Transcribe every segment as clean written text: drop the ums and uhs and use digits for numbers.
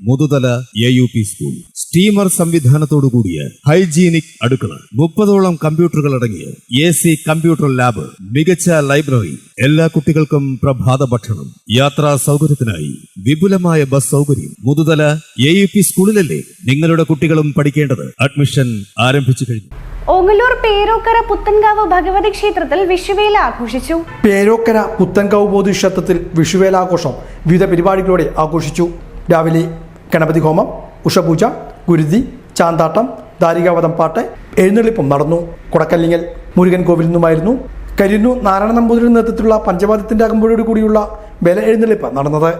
Muthuthala AUP school. Steamer സംവിധാനത്തോടുകൂടിയ hygienic അടുക്കള, 30ഓളം കമ്പ്യൂട്ടറുകൾ അടങ്ങിയ AC കമ്പ്യൂട്ടർ ലാബ്, മികച്ച ലൈബ്രറി, എല്ലാ കുട്ടികൾക്കും പ്രഭാത ഭക്ഷണം, യാത്രാ സൗകര്യത്തിനായി വിപുലമായ ബസ് സൗകര്യം. മുതുതല AUP സ്കൂളിലല്ലേ നിങ്ങളുടെ കുട്ടികളും പഠിക്കേണ്ടത്? അഡ്മിഷൻ ആരംഭിച്ചു കഴിഞ്ഞു. ഓങ്ങല്ലൂർ പേരോക്കര പുത്തൻകാവ് ഭഗവതി ക്ഷേത്രത്തിൽ വിഷുവേല ആഘോഷിച്ചു. പേരോക്കര പുത്തൻകാവ് ബോധി ക്ഷേത്രത്തിൽ വിഷുവേല ആഘോഷം വിവിധ പരിപാടികളോടെ ആഘോഷിച്ചു. രാവിലെ ഗണപതി ഹോമം, ഉഷപൂജ, ഗുരുതി, ചാന്താട്ടം, ദാരികാവതം പാട്ട്, എഴുന്നള്ളിപ്പും നടന്നു. കൊടക്കല്ലിങ്ങൽ മുരുകൻ കോവിൽ നിന്നുമായിരുന്നു കരിയന്നൂർ നാരായണ നമ്പൂതിരിയുടെ നേതൃത്വത്തിലുള്ള പഞ്ചവാദ്യത്തിന്റെ അകമ്പടിയോട് കൂടിയുള്ള ബല എഴുന്നള്ളിപ്പ് നടന്നത്.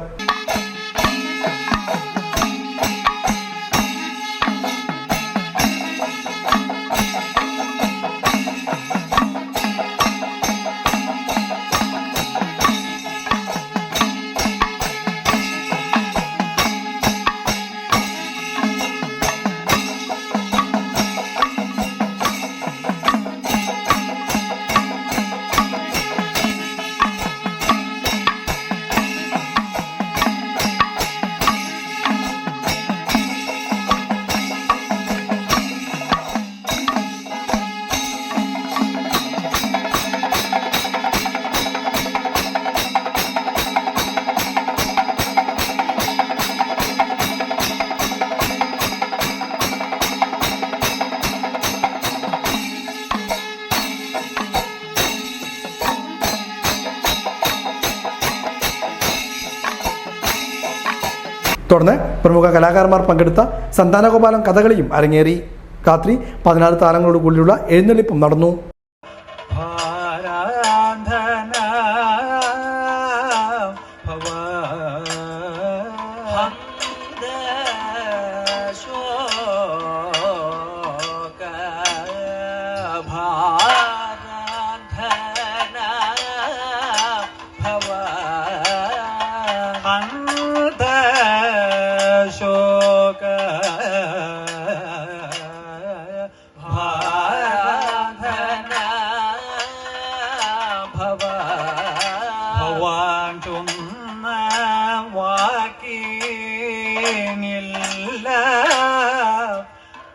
തുടർന്ന് പ്രമുഖ കലാകാരന്മാർ പങ്കെടുത്ത സന്താനഗോപാലം കഥകളിയും അരങ്ങേറി. രാത്രി 16 താരങ്ങളോട് കൂടിയുള്ള എഴുന്നള്ളിപ്പും നടന്നു.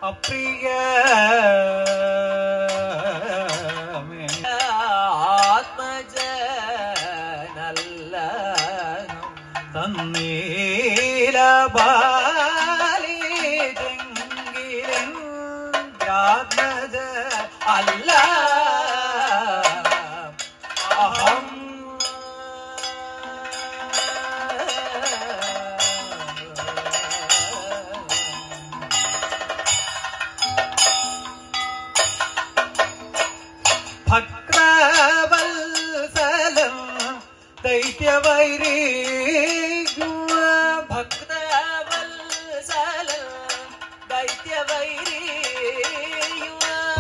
അപ്രിയ ആത്മജനല്ല തന്നീല ബാലിതെങ്കിലും ആത്മജ അല്ല അഹം ഭക്തവത്സലം ദൈത്യവൈരീ ഭക്തവത്സലം ദൈത്യവൈരീ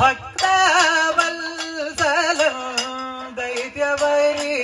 ഭക്തവത്സലം ദൈത്യവൈരീ